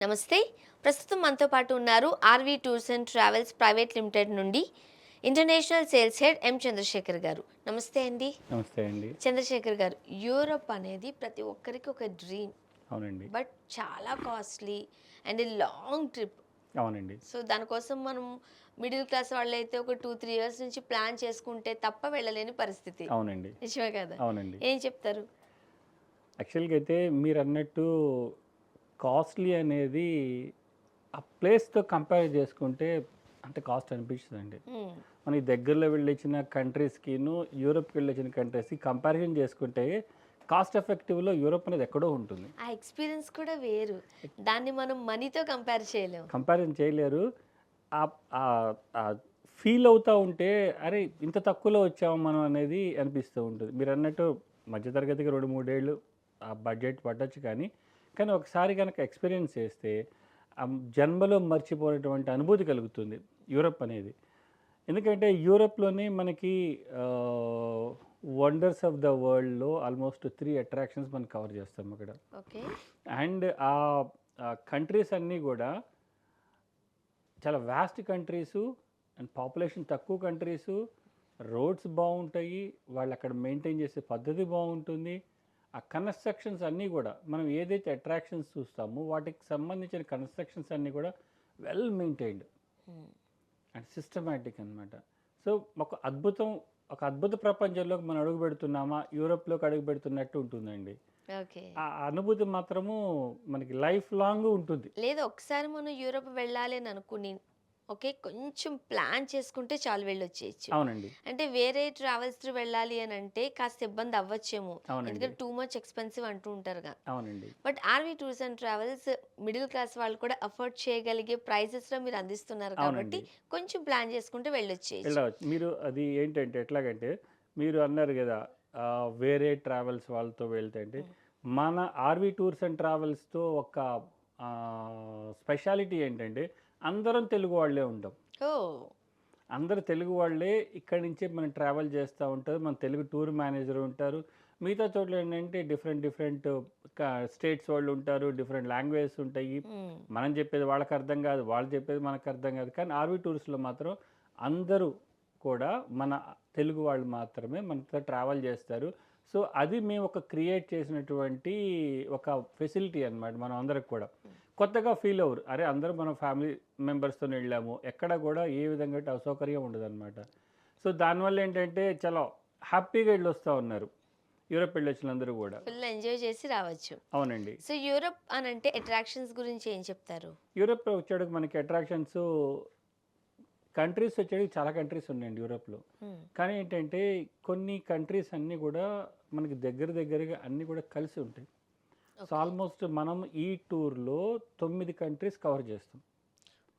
నమస్తే. ప్రస్తుతం మనతో పాటు ఉన్నారు RV tours and travels private limited నుండి international sales head M. Chandrasekhar garu. నమస్తే అండి. నమస్తే అండి. చంద్రశేఖర్ గారు, యూరోప్ అనేది ప్రతి ఒక్కరికి ఒక డ్రీమ్. అవునండి. బట్ చాలా కాస్ట్‌లీ అండ్ లాంగ్ ట్రిప్. అవునండి. సో, దానికోసం మనం మిడిల్ క్లాస్ వాళ్ళైతే ఒక 2, 3 ఇయర్స్ నుంచి ప్లాన్ చేసుకుంటే తప్ప వెళ్ళలేని పరిస్థితి. అవునండి. నిజమే కదా! అవునండి. ఏం చెప్తారు? యాక్చువల్‌గా అయితే మీరన్నట్టు కాస్ట్‌లీ అనేది ఆ ప్లేస్‌తో కంపేర్ చేసుకుంటే అంత కాస్ట్ అనిపించదండి. హ్మ్. మనకి దగ్గరలో వెళ్ళొచ్చిన కంట్రీస్‌కిను, యూరోప్‌కి వెళ్ళొచ్చిన కంట్రీస్‌కి కంపారిజన్ చేసుకుంటే కాస్ట్ ఎఫెక్టివ్‌లో యూరోప్ అనేది ఎక్కడో ఉంటుంది. ఆ ఎక్స్‌పీరియన్స్ కూడా వేరు. దాన్ని మనం మనీతో కంపేర్ చేయలేం. కంపారిజన్ చేయలేరు. ఆహ్, ఆహ్, ఆహ్, ఫీల్ అవుతా ఉంటే అరే! ఇంత తక్కువలో వచ్చామా మనం అనేది అనిపిస్తూ ఉంటుంది. మీరన్నట్టు మధ్య తరగతికి 2, 3 ఏళ్ళు ఆ బడ్జెట్ పట్టొచ్చు కానీ ఒకసారి గనక ఎక్స్‌పీరియన్స్ చేస్తే జన్మలో మర్చిపోనటువంటి అనుభూతి కలుగుతుంది యూరప్ అనేది. ఎందుకంటే యూరప్‌లోనే మనకి ఆహ్, వండర్స్ ఆఫ్ ద వరల్డ్‌లో ఆల్మోస్ట్ 3 అట్రాక్షన్స్ మనం కవర్ చేస్తాం అక్కడ. ఓకే. అండ్ కంట్రీస్ అన్నీ గూడా చాలా వాస్ట్ కంట్రీసు అండ్ పాపులేషన్ తక్కువ కంట్రీసు, రోడ్స్ బావుంటాయి. వాళ్ళక్కడ మెయింటైన్ చేసే పద్ధతి బావుంటుంది. ఆ కన్‌స్ట్రక్షన్స్ అన్నీ గూడా మనం ఏదైతే అట్రాక్షన్స్ చూస్తామో వాటికి సంబంధించిన కన్‌స్ట్రక్షన్స్ అన్నీ గూడా వెల్ మెయింటైన్డ్ హ్మ్. అండ్ సిస్టమాటిక్ అనమాట. సో, ఒక అద్భుత ప్రపంచంలోకి మనం అడుగుపెడుతున్నామా, యూరోప్‌లోకి అడుగుపెడుతున్నట్టు ఉంటుందండి. ఓకే. ఆ అనుభూతి మాత్రము మనకి లైఫ్ లాంగ్ ఉంటుంది. లేదు, ఒకసారి మనం యూరప్ వెళ్ళాలి అని అనుకుని, ఓకే, కొంచెం ప్లాన్ చేసుకుంటే చాలు వెళ్ళొచ్చేయచ్చు. అవునండి. అంటే వేరే ట్రావెల్స్ త్రూ వెళ్ళాలి అనంటే కాస్త ఇబ్బంది అవ్వచ్చేమో. అవునండి. ఎందుకంటే టూ మచ్ ఎక్స్‌పెన్సివ్ అంటూ ఉంటారుగా. అవునండి. But RV tours and travels middle class వాళ్ళు కూడా అఫోర్డ్ చేయగలిగే ప్రైసెస్‌లో మీరు అందిస్తున్నారు కాబట్టి అవునండి. కొంచెం ప్లాన్ చేసుకుంటే వెళ్ళొచ్చేయచ్చు. వెళ్ళవచ్చు. మీరు అది ఏంటంటే ఎట్లాగంటే, మీరు అన్నారు గదా! వేరే ట్రావెల్స్ వాళ్ళతో వెళ్తే అంటే, హ్మ్. మన ఆర్‌వి టూర్స్ అండ్ ట్రావెల్స్‌తో ఒక స్పెషాలిటీ ఏంటంటే, అందరం తెలుగు వాళ్ళే ఉంటాం. ఓహ్! అందరూ తెలుగు వాళ్ళే ఇక్కడి నుంచే మనం ట్రావెల్ చేస్తా ఉంటారు. మన తెలుగు టూర్ మేనేజర్ ఉంటారు. మిగతా చోట్ల ఏంటంటే డిఫరెంట్ డిఫరెంట్ స్టేట్స్ వాళ్ళు ఉంటారు. డిఫరెంట్ లాంగ్వేజెస్ ఉంటాయి. హ్మ్. మనం చెప్పేది వాళ్ళకి అర్థం కాదు. వాళ్ళు చెప్పేది మనకు అర్థం కాదు. కానీ ఆర్‌వి టూర్స్‌లో మాత్రం అందరూ కూడా మన తెలుగు వాళ్ళు మాత్రమే మనతో ట్రావెల్ చేస్తారు. సో, అది మేము ఒక క్రియేట్ చేసినటువంటి ఒక ఫెసిలిటీ అన్నమాట మనం అందరికి కూడా. హ్మ్. కొత్తగా ఫీల్ అవ్వరు. అరే! అందరూ మనం ఫ్యామిలీ మెంబర్స్‌తోని వెళ్ళాము. ఎక్కడ కూడా ఏ విధంగా అసౌకర్యం ఉండదనమాట. సో, దానివల్ల ఏంటంటే చాలా హ్యాపీగా ఎళ్ళొస్తా ఉన్నారు. యూరప్ ఎళ్ళొచ్చినందరూ గూడా. ఫుల్ ఎంజాయ్ చేసి రావచ్చు. అవునండి. సో, యూరప్ అనంటే అట్రాక్షన్స్ గురించి ఏం చెప్తారు? యూరప్ వచ్చేటికి మనకి అట్రాక్షన్స్ కంట్రీస్ వచ్చేటికి చాలా కంట్రీస్ ఉన్నాయండి యూరప్‌లో. హ్మ్. కానీ ఏంటంటే కొన్ని కంట్రీస్ అన్నీ గూడా మనకి దగ్గరగా అన్నీ గూడా కలిసి ఉంటాయి. So, okay. ఆల్మోస్ట్ మనం ఈ టూర్‌లో 9 కంట్రీస్ కవర్ చేస్తాం.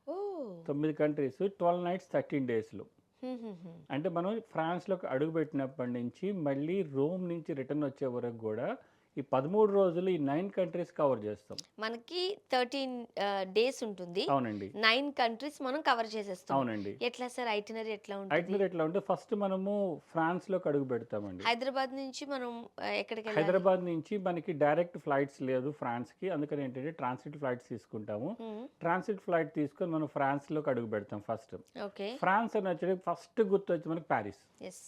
ఓహ్! 9 కంట్రీస్ 12 నైట్స్ 13 డేస్‌లో. హుహుహు. అంటే మనం ఫ్రాన్స్‌లోకి అడుగుపెట్టినప్పటి నుంచి మళ్ళీ రోమ్ నుంచి రిటర్న్ వచ్చే వరకు గూడా ఈ 13 రోజులు ఈ 9 కంట్రీస్ కవర్ చేస్తాం. మనకి 13 డేస్ ఉంటుంది. అవునండి. 9 కంట్రీస్ మనం కవర్ చేసేస్తున్నాం. అవునండి. ఎట్లా సార్ ఐటినరీ ఎట్లా ఉంటది? ఐటినరీ ఎట్లా ఉంటే ఫస్ట్ మనము ఫ్రాన్స్‌లోకి అడుగుపెడతామండి. హైదరాబాద్ నుంచి మనం ఎక్కడికెళ్ళాలి? హైదరాబాద్ నుంచి మనకి డైరెక్ట్ ఫ్లైట్స్ లేదు ఫ్రాన్స్‌కి. అందుకని ఏంటంటే ట్రాన్సిట్ ఫ్లైట్స్ తీసుకుంటాము. హ్మ్. ట్రాన్సిట్ ఫ్లైట్ తీసుకొని మనం ఫ్రాన్స్‌లోకి అడుగుపెడతాం ఫస్ట్. ఓకే. ఫ్రాన్స్ అని వచ్చేసరికి ఫస్ట్ గుర్తొచ్చేది మనకి Paris. Yes.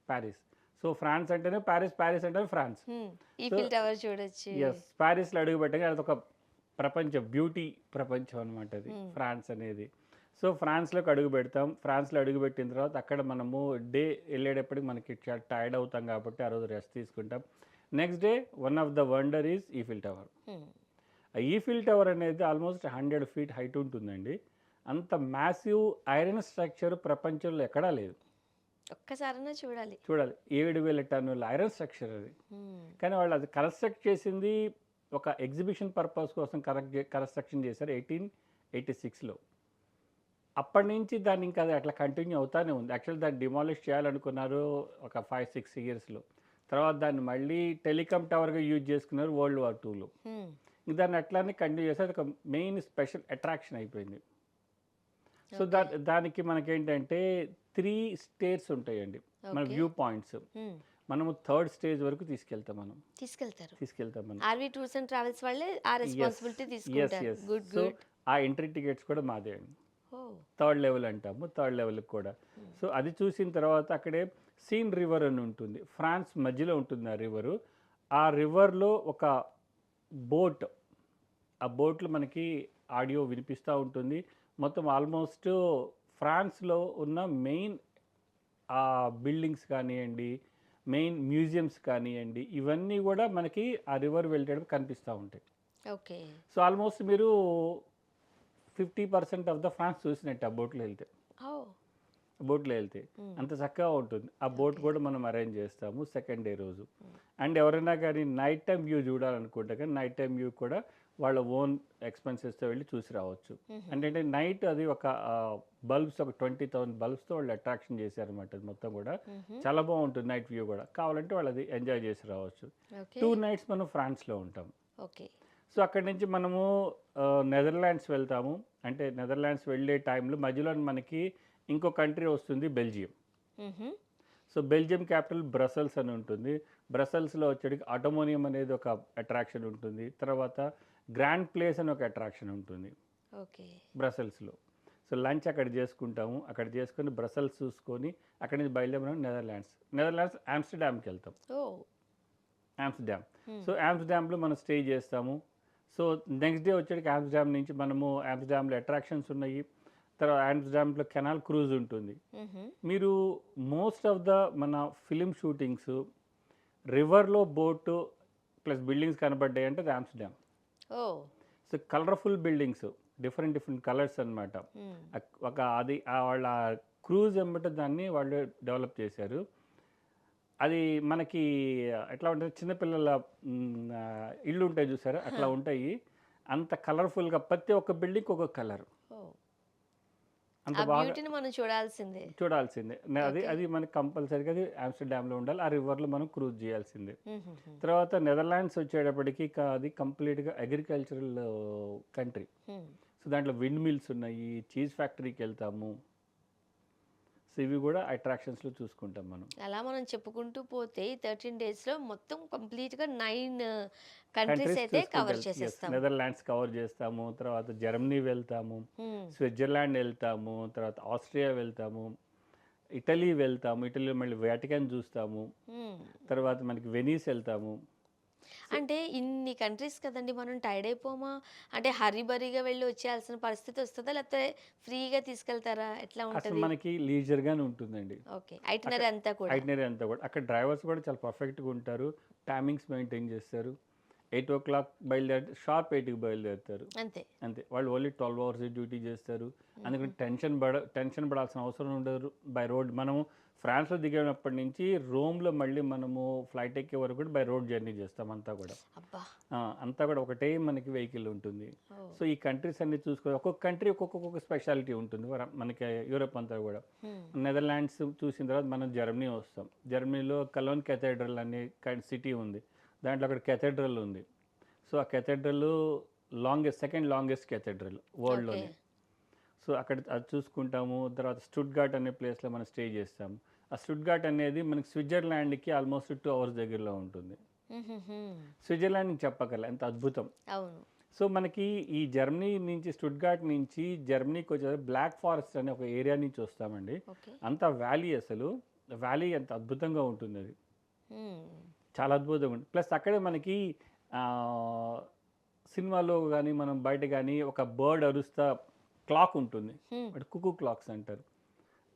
Paris. So, France అంటేనే పారిస్, పారిస్ అంటేనే France. Hmm. So, Eiffel tower చూడొచ్చు. యెస్. పారిస్‌లో అడుగుపెట్టగానే అదొక బ్యూటీ ప్రపంచం అనమాట అది. హ్మ్. ఫ్రాన్స్ అనేది. సో, ఫ్రాన్స్‌లోకి అడుగుపెడతాం. ఫ్రాన్స్‌లో అడుగుపెట్టిన తర్వాత అక్కడ మనము డే ఎళ్ళేటప్పటికి మనకి చాలా టైర్డ్ అవుతాం కాబట్టి ఆ రోజు రెస్ట్ తీసుకుంటాం. Next day one of the wonder is Eiffel tower. హ్మ్. ఆ ఈఫిల్ టవర్ అనేది ఆల్మోస్ట్ 100 ఫీట్ హైట్ ఉంటుందండి. అంత మాసివ్ ఐరన్ స్ట్రక్చర్ ప్రపంచంలో ఎక్కడా లేదు. ఒక్కసారన్నా చూడాలి. చూడాలి. 7,000 టన్నుల ఐరన్ స్ట్రక్చర్ అది. హ్మ్. కానీ వాళ్ళు అది కన్‌స్ట్రక్ట్ చేసింది ఒక ఎగ్జిబిషన్ పర్పస్ కోసం కన్‌స్ట్రక్షన్ చేశారు 1886లో. అప్పటినుంచి దాన్ని ఇంకా అది అట్లా కంటిన్యూ అవుతానే ఉంది. యాక్చువల్లీ దాన్ని డిమాలిష్ చేయాలనుకున్నారు ఒక 5, 6 ఇయర్స్‌లో. తర్వాత దాన్ని మళ్ళీ టెలికామ్ టవర్‌గా యూజ్ చేసుకున్నారు వరల్డ్ వార్ 2లో. హ్మ్. దాన్ని అట్లానే కంటిన్యూ చేసి అదొక మెయిన్ స్పెషల్ అట్రాక్షన్ అయిపోయింది. So, okay. దానికి మనకేంటంటే 3 స్టేర్స్ ఉంటాయండి. మన ఓకే. View points. హ్మ్. మనము థర్డ్ స్టేజ్ వరకు తీసుకెళ్తాం మనం. తీసుకెళ్తారు. తీసుకెళ్తాం మనం. ఆర్‌వి టూర్స్ అండ్ ట్రావెల్స్ వాళ్ళే ఆ యెస్. Responsibility yes. తీసుకుంటారు. యెస్. గుడ్. So, good. ఆ ఎంట్రీ టికెట్స్ కూడా మాదే అండి. ఓహ్! థర్డ్ లెవెల్ అంటాము. థర్డ్ లెవెల్‌కి కూడా. సో, అది చూసిన తర్వాత అక్కడే సీన్ రివర్ అని ఉంటుంది. ఫ్రాన్స్ మధ్యలో ఉంటుంది ఆ రివరు. ఆ రివర్‌లో ఒక బోట్. ఆ బోట్‌లో మనకి ఆడియో వినిపిస్తా ఉంటుంది. మొత్తం ఆల్మోస్ట్ ఫ్రాన్స్‌లో ఉన్న మెయిన్ బిల్డింగ్స్ కానియండి, మెయిన్ మ్యూజియమ్స్ కానియండి, ఇవన్నీ గూడా మనకి ఆ రివర్ వెళ్ళేటప్పుడు కనిపిస్తా ఉంటాయి. ఓకే. సో, ఆల్మోస్ట్ మీరు 50% ఆఫ్ ద ఫ్రాన్స్ చూసినట్టే ఆ బోట్‌లో ఎళ్తే. ఓహ్! బోట్‌లో ఎళ్తే. హ్మ్. అంత చక్కగా ఉంటుంది. ఆ బోట్ ఓకే. కూడా మనం అరేంజ్ చేస్తాము సెకండ్ డే రోజు. అండ్ ఎవరైనా గానీ నైట్ టైమ్ వ్యూ చూడాలనుకుంటే గానీ నైట్ టైమ్ వ్యూ కూడా వాళ్ళ ఓన్ ఎక్స్‌పెన్సెస్‌తో వెళ్లి చూసి రావచ్చు. ఏంటంటే నైట్ అది ఒక బల్బ్స్ ఒక 20,000 బల్బ్స్‌తో వాళ్ళు అట్రాక్షన్ చేశారనమాట అది మొత్తం గూడా. హుహు. చాలా బావుంటుంది నైట్ వ్యూ గూడా. కావాలంటే వాళ్ళు అది ఎంజాయ్ చేసి రావచ్చు. ఓకే. 2 నైట్స్ మనం ఫ్రాన్స్‌లో ఉంటాం. ఓకే. సో, అక్కడి నుంచి మనము నెదర్లాండ్స్ వెళ్తాము. అంటే నెదర్లాండ్స్ వెళ్ళే టైంలో మధ్యలో మనకి ఇంకో కంట్రీ వస్తుంది బెల్జియం. హుహు. సో, బెల్జియం క్యాపిటల్ బ్రసెల్స్ అని ఉంటుంది. బ్రసెల్స్‌లో వచ్చేటికి ఆటోమోనియం అనేది ఒక అట్రాక్షన్ ఉంటుంది. తర్వాత గ్రాండ్ ప్లేస్ అని ఒక అట్రాక్షన్ ఉంటుంది ఓకే. బ్రసెల్స్‌లో. సో, లంచ్ అక్కడ చేసుకుంటాము. అక్కడ చేసుకొని బ్రసెల్స్ చూసుకొని అక్కడి నుంచి బయలుదేరి మనం నెదర్లాండ్స్. నెదర్లాండ్స్ ఆమ్స్టర్డామ్‌కెళ్తాం. ఓహ్! ఆమ్స్టర్డామ్. హ్మ్. సో, ఆమ్స్టర్డామ్‌లో మనం స్టే చేస్తాము. సో, నెక్స్ట్ డే వచ్చేటికి ఆమ్స్టర్డామ్ నుంచి మనము ఆమ్స్టర్డామ్‌లో అట్రాక్షన్స్ ఉన్నాయి. తర్వాత ఆమ్స్టర్డామ్‌లో కెనాల్ క్రూజ్ ఉంటుంది. హుహు. మీరు మోస్ట్ ఆఫ్ ద మన ఫిల్మ్ షూటింగ్స్ రివర్‌లో బోటు ప్లస్ బిల్డింగ్స్ కనపడ్డాయంటే అది Amsterdam. Oh! So, colourful buildings different different colours అన్నమాట. హ్మ్. ఒక అది వాళ్ళ క్రూజ్ ఎమ్మట దాన్ని వాళ్ళు డెవలప్ చేశారు. అది మనకి ఎట్లా ఉంటది చిన్న పిల్లల ఇల్లు ఉంటాయి చూసారా? అట్లా ఉంటాయి. అంత కలర్‌ఫుల్‌గా ప్రతి ఒక్క బిల్డింగ్‌కి ఒక కలర్. ఓహ్! అంత ఆ బాగా బ్యూటీని మనం చూడాల్సిందే. చూడాల్సిందే. అది ఓకే. అది మనకి కంపల్సరీగా అది ఆమ్స్టర్డామ్‌లో ఉండాలి. ఆ రివర్‌లో మనం క్రూజ్ చేయాల్సిందే. హుహుహు. తర్వాత నెదర్లాండ్స్ వచ్చేటప్పటికి అది కంప్లీట్‌గా అగ్రికల్చరల్ కంట్రీ. హ్మ్. సో, దాంట్లో విండ్ మిల్స్ ఉన్నాయి. చీజ్ ఫ్యాక్టరీకెళ్తాము. సో, ఇవి కూడా అట్రాక్షన్స్‌లో చూసుకుంటాం మనం. అలా మనం చెప్పుకుంటూ పోతే ఈ 13 డేస్‌లో మొత్తం కంప్లీట్‌గా 9 కంట్రీస్ కంట్రీస్ అయితే కవర్ చూసుకుంటాం. యెస్. చేసేస్తాం. నెదర్లాండ్స్ కవర్ చేస్తాము. తర్వాత జర్మనీ వెళ్తాము. హ్మ్. స్విట్జర్లాండ్ వెళ్తాము. తర్వాత ఆస్ట్రియా వెళ్తాము. ఇటలీ వెళ్తాము. ఇటలీలో మళ్ళీ వాటికన్ చూస్తాము. హ్మ్. తర్వాత మనకి వెనీస్ వెళ్తాము. సో, అంటే ఇన్ని కంట్రీస్ కదండీ! మనం టైర్డ్ అయిపోమా? అంటే హరీ బరీగా వెళ్లి వచ్చేయాల్సిన పరిస్థితి వస్తదా? లేకపోతే ఫ్రీగా తీసుకెళ్తారా? ఎట్లా అసలు ఉంటది? మనకి లీజర్‌గానే ఉంటుందండి. ఓకే. అక్కడ ఐటినరీ అంతా కూడా. ఐటినరీ అంతా కూడా. అక్కడ డ్రైవర్స్ కూడా చాలా పర్ఫెక్ట్‌గా ఉంటారు. టైమింగ్స్ మెయింటైన్ చేస్తారు. 8:00 బయలుదేరితే షార్ప్ 8కి బయలుదేరుతారు. అంతే. అంతే. వాళ్ళు ఓన్లీ 12 అవర్స్ డ్యూటీ చేస్తారు. హుహు. అందుకని టెన్షన్ పడాల్సిన అవసరం ఉండదు. బై రోడ్ మనము ఫ్రాన్స్‌లో దిగినప్పటి నుంచి రోమ్‌లో మళ్ళీ మనము ఫ్లైట్ ఎక్కే వరకు కూడా బై రోడ్ జర్నీ చేస్తాం అంతా కూడా. అబ్బా! అంతా కూడా ఒకటే మనకి వెహికల్ ఉంటుంది. ఓహ్! సో, ఈ కంట్రీస్ అన్నీ చూసుకొని ఒక్కొక్క కంట్రీ ఒక్కొక్క స్పెషాలిటీ ఉంటుంది. మనకి యూరోప్ అంతా కూడా. హ్మ్. నెదర్లాండ్స్ చూసిన తర్వాత మనం జర్మనీ వస్తాం. జర్మనీలో కలోన్ కేథడ్రల్ అనే సిటీ ఉంది. దాంట్లో అక్కడ కేథడ్రల్ ఉంది. సో, ఆ cathedral second longest cathedral okay. వరల్డ్‌లోనే. సో, అక్కడ అది చూసుకుంటాము. తర్వాత స్టుట్‌గార్ట్ అనే ప్లేస్‌లో మనం స్టే చేస్తాము. ఆ స్టుట్‌గార్ట్ అనేది మనకి స్విట్జర్లాండ్‌కి ఆల్మోస్ట్ 2 అవర్స్ దగ్గరలో ఉంటుంది. హుహుహు. స్విట్జర్లాండ్ నీకు చెప్పక్కర్లే ఎంత అద్భుతం. అవును. సో, మనకి ఈ జర్మనీ నుంచి స్టుట్‌గార్ట్ నుంచి జర్మనీకి వచ్చేసరికి బ్లాక్ ఫారెస్ట్ అనే ఒక ఏరియా నుంచి వస్తామండి. ఓకే. అంతా వ్యాలీ అసలు. వ్యాలీ ఎంత అద్భుతంగా ఉంటుందది. హ్మ్. చాలా అద్భుతంగా ఉంటుంది. ప్లస్ అక్కడే మనకి ఆహ్, సినిమాలో గాని, మనం బయట గాని ఒక బర్డ్ అరుస్తా క్లాక్ ఉంటుంది. హ్మ్. అంటే కుకూ క్లాక్స్ అంటారు.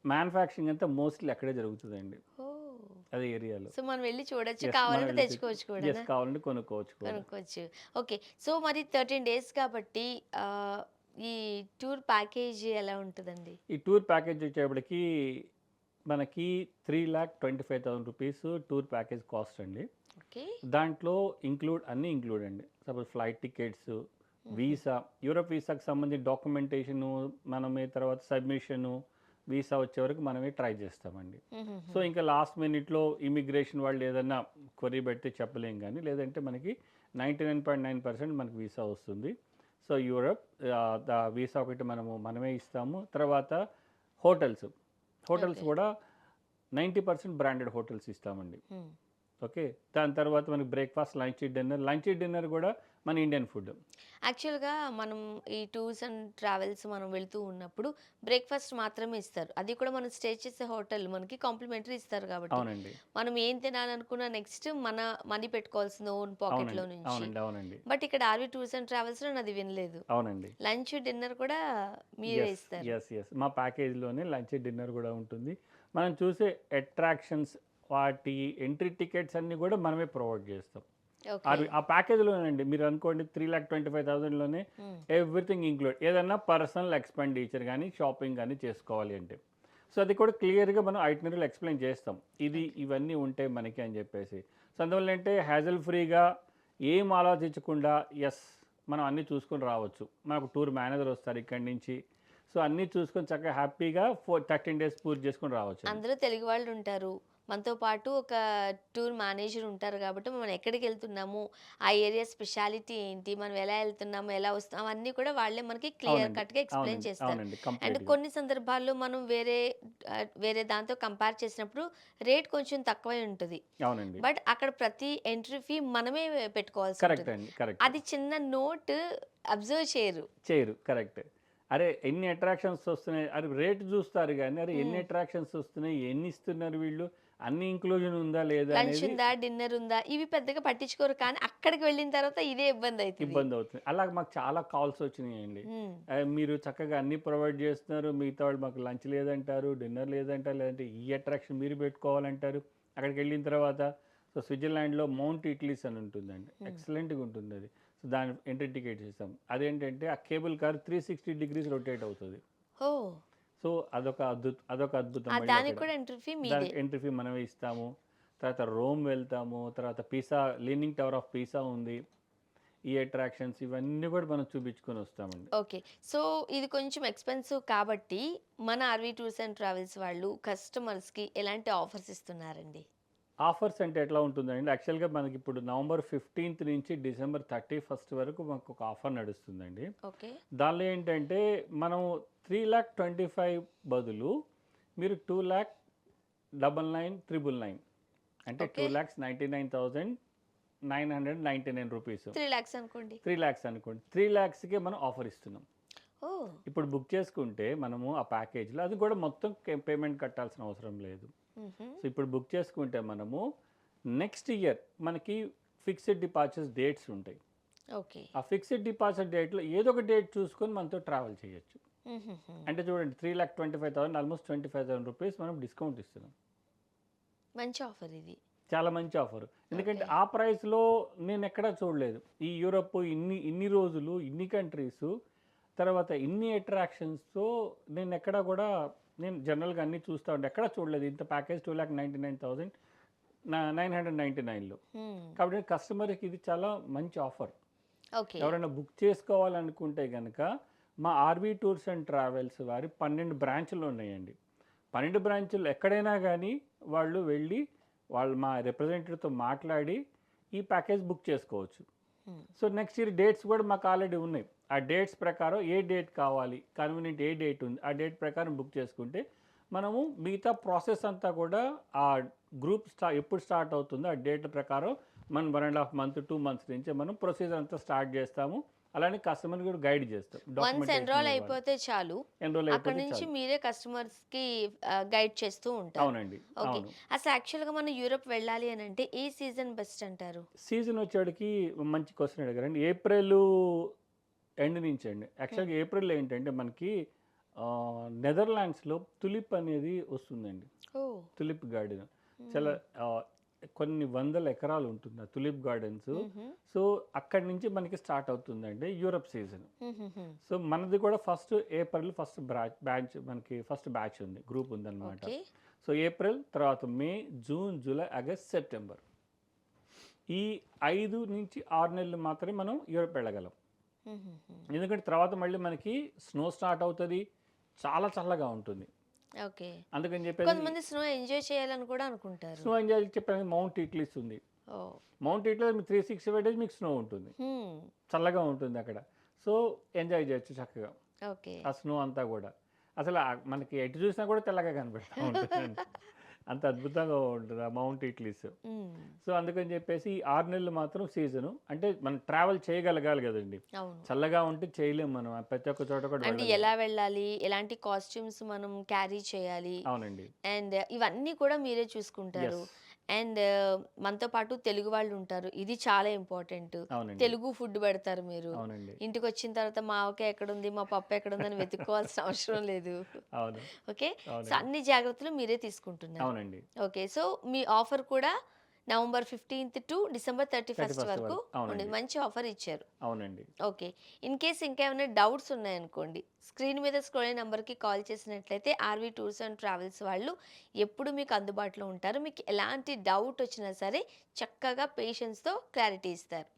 మ్యానుఫ్యాక్చరింగ్ అంతా మోస్ట్‌లీ అక్కడే జరుగుతదండి. ఓహ్! అదే ఏరియాలో. సో, మనం వెళ్లి చూడొచ్చు. యెస్. మనం కావాలంటే వెళ్లి తెచ్చుకోవచ్చు కూడానా? కావాలంటే కొనుక్కోవచ్చు కూడా. కొనుక్కోవచ్చు. ఓకే. సో, మరి 13 డేస్ కాబట్టి ఆహ్, ఈ టూర్ ప్యాకేజ్ ఎలా ఉంటదండి? ఈ టూర్ ప్యాకేజ్ వచ్చేటప్పటికి మనకి 3,25,000 రూపీస్ టూర్ ప్యాకేజ్ కాస్ట్ అండి. ఓకే. దాంట్లో అన్నీ ఇంక్లూడ్ అండి. సపోజ్ ఫ్లైట్ టికెట్స్, హుహు. వీసా, యూరోప్ వీసాకి సంబంధించి డాక్యుమెంటేషను, మనమే తర్వాత సబ్మిషను, వీసా వచ్చే వరకు మనమే ట్రై చేస్తామండి. హుహుహు. సో, ఇంకా లాస్ట్ మినిట్‌లో ఇమిగ్రేషన్ వాళ్ళు ఏదన్నా క్వరీ పెడితే చెప్పలేం గానీ, లేదంటే మనకి 99.9% మనకి వీసా వస్తుంది. సో, యూరప్ వీసా ఒకటి మనమే ఇస్తాము. తర్వాత హోటల్స్. Hotels okay. కూడా 90% బ్రాండెడ్ హోటల్స్ ఇస్తామండి. ఓకే. దాని తర్వాత మనకి బ్రేక్‌ఫాస్ట్, లంచ్, డిన్నర్ కూడా మన ఇండియన్ ఫుడ్. యాక్చువల్‌గా మనం ఈ టూర్స్ అండ్ ట్రావెల్స్ మనం వెళ్తూ ఉన్నప్పుడు బ్రేక్‌ఫాస్ట్ మాత్రమే ఇస్తారు. అది కూడా మనం స్టే చేసే హోటల్ మనకి కాంప్లిమెంటరీ ఇస్తారు కాబట్టి, అవునండి. మనం ఏం తినాలనుకున్నా నెక్స్ట్ మన మనీ పెట్టుకోవాల్సింది ఓన్ పాకెట్‌లో అవునండి. నుంచి. అవునండి. అవునండి. బట్ ఇక్కడ ఆర్‌వి టూర్స్ అండ్ ట్రావెల్స్‌లో నాది వినలేదు. అవునండి. లంచ్, డిన్నర్ కూడా మీరే యెస్. ఇస్తారు. యెస్. మా ప్యాకేజ్‌లోనే లంచ్, డిన్నర్ గూడా ఉంటుంది. మనం చూసే అట్రాక్షన్స్ వాటి ఎంట్రీ టికెట్స్ అన్నీ గూడా మనమే ప్రొవైడ్ చేస్తాం. ఓకే. ఆ ప్యాకేజ్‌లోనండి మీరనుకోండి 3,25,000లోనే హ్మ్. Everything include. ఏదన్నా పర్సనల్ ఎక్స్‌పెండిచర్ గానీ, షాపింగ్ గానీ చేసుకోవాలి అంటే. సో, అది కూడా క్లియర్‌గా మనం ఐటినరీలో ఎక్స్‌ప్లెయిన్ చేస్తాం. ఓకే. ఇవన్నీ ఉంటాయి మనకి అని జెప్పేసి. సో, అందువల్లేంటే హ్యాజల్ ఫ్రీగా ఏం ఆలోచించకుండా మనం అన్నీ చూసుకొని రావచ్చు. మనకు టూర్ మేనేజర్ వస్తారు ఇక్కడి నుంచి. సో, అన్నీ చూసుకొని చక్కగా హ్యాపీగా 13 డేస్ పూర్తి చేసుకొని రావచ్చండి. అందులో తెలుగు వాళ్ళుంటారు. మనతో పాటు ఒక టూర్ మేనేజర్ ఉంటారు గాబట్టి, మనం ఎక్కడికెళ్తున్నాము, ఆ ఏరియా స్పెషాలిటీ ఏంటి, మనం ఎలా ఎళ్తున్నాము, ఎలా వస్తున్నాం, అవన్నీ కూడా వాళ్ళే మనకి క్లియర్ అవునండి. కట్‌గా ఎక్స్‌ప్లెయిన్ అవునండి. చేస్తారు. అవునండి. అండ్ కంప్లీట్‌గా. కొన్ని సందర్భాల్లో మనం వేరే దాంతో కంపేర్ చేసినప్పుడు రేట్ కొంచెం తక్కువే ఉంటది. అవునండి. బట్ అక్కడ ప్రతి ఎంట్రీ ఫీ మనమే కరెక్ట్ పెట్టుకోవాల్సుంటది. అండి. కరెక్ట్. అది చిన్న నోట్ అబ్జర్వ్ చేయరు. చేయరు. కరెక్ట్. అరే! ఎన్ని అట్రాక్షన్స్ వస్తున్నాయి. అరే! రేట్ చూస్తారు గానీ, అరే! ఎన్ని హ్మ్. అట్రాక్షన్స్ వస్తున్నాయి, ఎన్ని ఇస్తున్నారు వీళ్ళు, అన్ని ఇంక్లూజన్ ఉందా లేదా లంచ్ అనేది ఉందా? డిన్నర్ ఉందా? ఇవి పెద్దగా పట్టించుకోరు. కానీ అక్కడికి వెళ్ళిన తర్వాత ఇదే ఇబ్బందయితది. ఇబ్బందవుతుంది. అలాగ మాకు చాలా కాల్స్ వచ్చినాయండి. హ్మ్. మీరు చక్కగా అన్నీ ప్రొవైడ్ చేస్తున్నారు. మిగతా వాళ్ళు మాకు లంచ్ లేదంటారు, డిన్నర్ లేదంటారు, లేదంటే ఈ అట్రాక్షన్ మీరు పెట్టుకోవాలంటారు. అక్కడికెళ్ళిన తర్వాత సో, స్విట్జర్లాండ్‌లో మౌంట్ ఇట్లీస్ అని ఉంటుందండి. హ్మ్. ఎక్సలెంట్‌గా ఉంటుందది. సో, దాని ఎంట్రీ టికెట్స్ ఇస్తాం. అదేంటంటే ఆ కేబుల్ కార్ 360 డిగ్రీస్ రొటేట్ అవుతది. ఓహ్! సో, అదొక అద్భుతం మళ్ళీ దానికి అక్కడ. కూడా ఎంట్రీ ఫీ మీదే. దానికి ఎంట్రీ ఫీ మనమే ఇస్తాము. తర్వాత రోమ్ వెళ్తాము. తర్వాత లీనింగ్ టవర్ ఆఫ్ పీసా ఉంది. ఈ అట్రాక్షన్స్ ఇవన్నీ కూడా మనం చూపించుకొని వస్తామండి. ఓకే. సో, ఇది కొంచెం ఎక్స్‌పెన్సివ్ కాబట్టి మన ఆర్‌వి టూర్స్ అండ్ ట్రావెల్స్ వాళ్ళు కస్టమర్స్‌కి ఎలాంటి ఆఫర్స్ ఇస్తున్నారండి? ఆఫర్స్ అంటే ఎట్లా ఉంటుందండి, యాక్చువల్‌గా మనకిప్పుడు నవంబర్ 15థ్ నుంచి డిసెంబర్ 31 వరకు మనకొక ఆఫర్ నడుస్తుందండి. ఓకే. దానిలో ఏంటంటే మనం 3,25,000 బదులు మీరు 2,99,999 అంటే ఓకే. 2,99,999 రూపీస్. 3 లాక్స్ అనుకోండి. 3,00,000 అనుకోండి. 3,00,000కే మనం ఆఫర్ ఇస్తున్నాం. ఓహ్! ఇప్పుడు బుక్ చేసుకుంటే మనము ఆ ప్యాకేజ్‌లో అది కూడా మొత్తం పేమెంట్ కట్టాల్సిన అవసరం లేదు. హుహు. సో, ఇప్పుడు బుక్ చేసుకుంటే మనము నెక్స్ట్ ఇయర్ మనకి ఫిక్స్డ్ డిపార్చర్స్ డేట్స్ ఉంటాయి. ఓకే. ఆ ఫిక్స్డ్ డిపార్చర్ డేట్‌లో ఏదో ఒక డేట్ చూసుకొని మనతో ట్రావెల్ చేయొచ్చు. హుహుహు. అంటే చూడండి 3,25,000 ఆల్మోస్ట్ 25,000 రూపీస్ మనం డిస్కౌంట్ ఇస్తున్నాం. మంచి ఆఫర్ ఇది. చాలా మంచి ఆఫర్. ఎందుకంటే ఓకే. ఆ ప్రైస్‌లో నేనెక్కడా చూడలేదు. ఈ యూరప్ ఇన్ని రోజులు, ఇన్ని కంట్రీసు, తర్వాత ఇన్ని అట్రాక్షన్స్‌తో నేనెక్కడా గూడా నేను జనరల్‌గా అన్నీ చూస్తా ఉంటా. ఎక్కడా చూడలేదు. ఇంత ప్యాకేజ్ 2,99,000 999లో. హ్మ్. కాబట్టి కస్టమర్‌కి ఇది చాలా మంచి ఆఫర్. ఓకే. ఎవరైనా బుక్ చేసుకోవాలనుకుంటే గనక మా ఆర్‌వి టూర్స్ అండ్ ట్రావెల్స్ వారి 12 బ్రాంచులు ఉన్నాయండి. 12 బ్రాంచుల్లో ఎక్కడైనా గానీ వాళ్ళు వెళ్ళి మా రిప్రజెంటేటివ్‌తో మాట్లాడి ఈ ప్యాకేజ్ బుక్ చేసుకోవచ్చు. హ్మ్. సో, నెక్స్ట్ ఇయర్ డేట్స్ కూడా మాకు ఆల్రెడీ ఉన్నాయి. ఆ డేట్స్ ప్రకారం ఏ డేట్ కావాలి, కన్వీనియంట్ ఏ డేట్ ఉంది, ఆ డేట్ ప్రకారం బుక్ చేసుకుంటే మనము మిగతా ప్రాసెస్ అంతా కూడా ఆ గ్రూప్ ఎప్పుడు స్టార్ట్ అవుతుందో ఆ డేట్ ప్రకారం మనం 1 ½ మంత్, 2 మంత్స్ నుంచే మనం ప్రొసీజర్ అంతా స్టార్ట్ చేస్తాము. అలానే కస్టమర్‌ని కూడా గైడ్ చేస్తాం. వన్స్ డాక్యుమెంటేషన్ ఎన్‌రోల్ ఇవ్వాలి. అయిపోతే చాలు. ఎన్రోల్ అక్కడి అయిపోతే నుంచి చాలు. మీరే కస్టమర్స్‌కి గైడ్ చేస్తూ ఉంటారు. అవునండి. ఓకే. అవును. అసలు యాక్చువల్‌గా మనం యూరప్ వెళ్ళాలి అనంటే ఏ సీజన్ బెస్ట్ అంటారు? సీజన్ వచ్చేటికి మంచి క్వెషన్ అడిగారండి. ఏప్రిల్ ఎండ్ నుంచండి. హ్మ్. యాక్చువల్‌గా ఏప్రిల్‌లో ఏంటంటే మనకి నెదర్‌లాండ్స్‌లో తులిప్ అనేది వస్తుందండి. ఓహ్! Tulip garden. చాలా హ్మ్. ఆహ్, కొన్ని వందల ఎకరాలు ఉంటుంది ఆ తులిప్ గార్డెన్స్. హుహు. సో, అక్కడి నుంచి మనకి స్టార్ట్ అవుతుందండి యూరప్ సీజన్. హుహుహు. సో, మనది కూడా ఏప్రిల్ ఫస్ట్ బ్యాచ్ ఉంది. గ్రూప్ ఉందన్నమాట. ఓకే. సో, ఏప్రిల్, తర్వాత మే, జూన్, జూలై, ఆగస్ట్, సెప్టెంబర్. ఈ 5-6 నెలలు మాత్రమే మనం యూరప్ వెళ్ళగలం. హుహుహు. ఎందుకంటే తర్వాత మళ్ళీ మనకి స్నో స్టార్ట్ అవుతది. చాలా చల్లగా ఉంటుంది. ఓకే. అందుకని చెప్పేసి కొంతమంది స్నో ఎంజాయ్ చేయాలని కూడా అనుకుంటారు. స్నో ఎంజాయ్ చెప్పాను మౌంట్ ఇట్లీస్ ఉంది. ఓహ్! మౌంట్ ఇట్లీస్ మీకు 365 డేస్ మీకు స్నో ఉంటుంది. హ్మ్. చల్లగా ఉంటుంది అక్కడ. సో, ఎంజాయ్ చేయొచ్చు చక్కగా. ఓకే. ఆ స్నో అంతా గూడా. మనకి ఎటు చూసినా కూడా తెల్లగా కనపడతా ఉంటుందండి. అంత అద్భుతంగా ఉంటుంది ఆ మౌంట్ ఇట్లీస్. హ్మ్. సో, అందుకని చెప్పేసి ఈ 6 నెలలు మాత్రం సీజను. అంటే మనం ట్రావెల్ చేయగలగాలి గదండీ! అవును. చల్లగా ఉంటే చేయలేము మనం. ప్రతి ఒక్క చోట కూడా అండ్ వెళ్ళలేం. ఎలా వెళ్ళాలి? ఎలాంటి కాస్ట్యూమ్స్ మనం క్యారీ చేయాలి? అవునండి. అండ్ ఇవన్నీ కూడా మీరే చూసుకుంటారు. యెస్. అండ్ మనతో పాటు తెలుగు వాళ్ళుంటారు. ఇది చాలా ఇంపార్టెంట్. అవునండి. తెలుగు ఫుడ్ పెడతారు మీరు. అవునండి. ఇంటికొచ్చిన తర్వాత మా ఆవకాయ ఎక్కడుంది? మా పప్పు ఎక్కడుందని వెతుక్కోవాల్సిన అవసరం లేదు. అవును. ఓకే. సో, అవునండి. అన్ని జాగ్రత్తలు మీరే తీసుకుంటున్నారు. అవునండి. ఓకే. సో, మీ ఆఫర్ కూడా నవంబర్ 15థ్ టు డిసెంబర్ 31 31 వరకు వరకు. ఉండేది. అవునండి. మంచి ఆఫర్ ఇచ్చారు. అవునండి. ఓకే. ఇన్ కేస్ ఇంకా ఏమైనా డౌట్స్ ఉన్నాయనుకోండి, స్క్రీన్ మీద స్క్రోల్ అయ్యే నంబర్‌కి కాల్ చేసినట్లయితే ఆర్‌వి టూర్స్ అండ్ ట్రావెల్స్ వాళ్ళు ఎప్పుడు మీకు అందుబాటులో ఉంటారు. మీకు ఎలాంటి డౌట్ వచ్చినా సరే చక్కగా పేషెన్స్‌తో క్లారిటీ ఇస్తారు.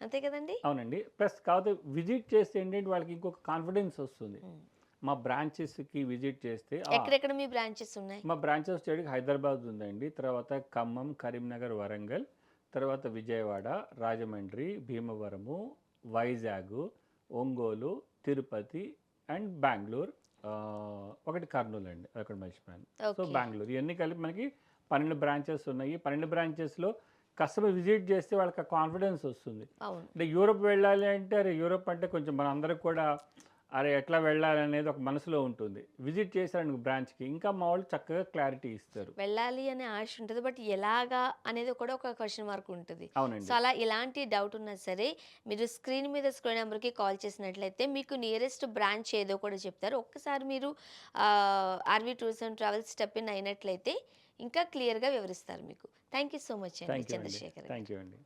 అంతే కదండీ! అవునండి. ప్లస్ కాపోతే విజిట్ చేస్తే ఏంటంటే వాళ్ళకి ఇంకొక కాన్ఫిడెన్స్ ఒస్తుంది. హ్మ్. మా బ్రాంచెస్‌కి విజిట్ చేస్తే ఎక్కడెక్కడ మీ బ్రాంచెస్ ఉన్నాయి? మా బ్రాంచెస్ వచ్చేటికి హైదరాబాద్ ఉందండి. తర్వాత ఖమ్మం, కరీంనగర్, వరంగల్, తర్వాత విజయవాడ, రాజమండ్రి, భీమవరము, వైజాగు, ఒంగోలు, తిరుపతి అండ్ బెంగుళూరు. ఒకటి కర్నూల్ అండి. అదొకటి మర్చిపోయాను. So, okay. బెంగుళూరు ఇయన్నీ కలిపి మనకి 12 బ్రాంచెస్ ఉన్నాయి. 12 బ్రాంచెస్‌లో కస్టమర్ విజిట్ చేస్తే వాళ్ళకి ఆ కాన్ఫిడెన్స్ వస్తుంది. అవును. అంటే యూరోప్ వెళ్ళాలి అంటే, అరే! యూరోప్ అంటే కొంచెం మనందరికి కూడా అరే! ఎట్లా వెళ్ళాలనేది ఒక మనసులో ఉంటుంది. విజిట్ చేశారనుకో బ్రాంచ్‌కి ఇంకా మా వాళ్ళు చక్కగా క్లారిటీ ఇస్తారు. వెళ్ళాలి అనే ఆశ ఉంటది. బట్ ఎలాగా అనేది కూడా ఒక క్వెషన్ మార్క్ ఉంటది. సో, అవునండి. అలా ఎలాంటి డౌట్ ఉన్నా సరే మీరు స్క్రీన్ మీద స్క్రోల్ నంబర్‌కి కాల్ చేసినట్లయితే మీకు నియరెస్ట్ బ్రాంచ్ ఏదో కూడా చెప్తారు. ఒక్కసారి మీరు RV tours and travels step in అయినట్లయితే ఇంకా క్లియర్‌గా వివరిస్తారు మీకు. థాంక్ యూ సో మచ్ అండి థాంక్ యూ అండి. చంద్రశేఖర్ గారు. థాంక్ యూ అండి.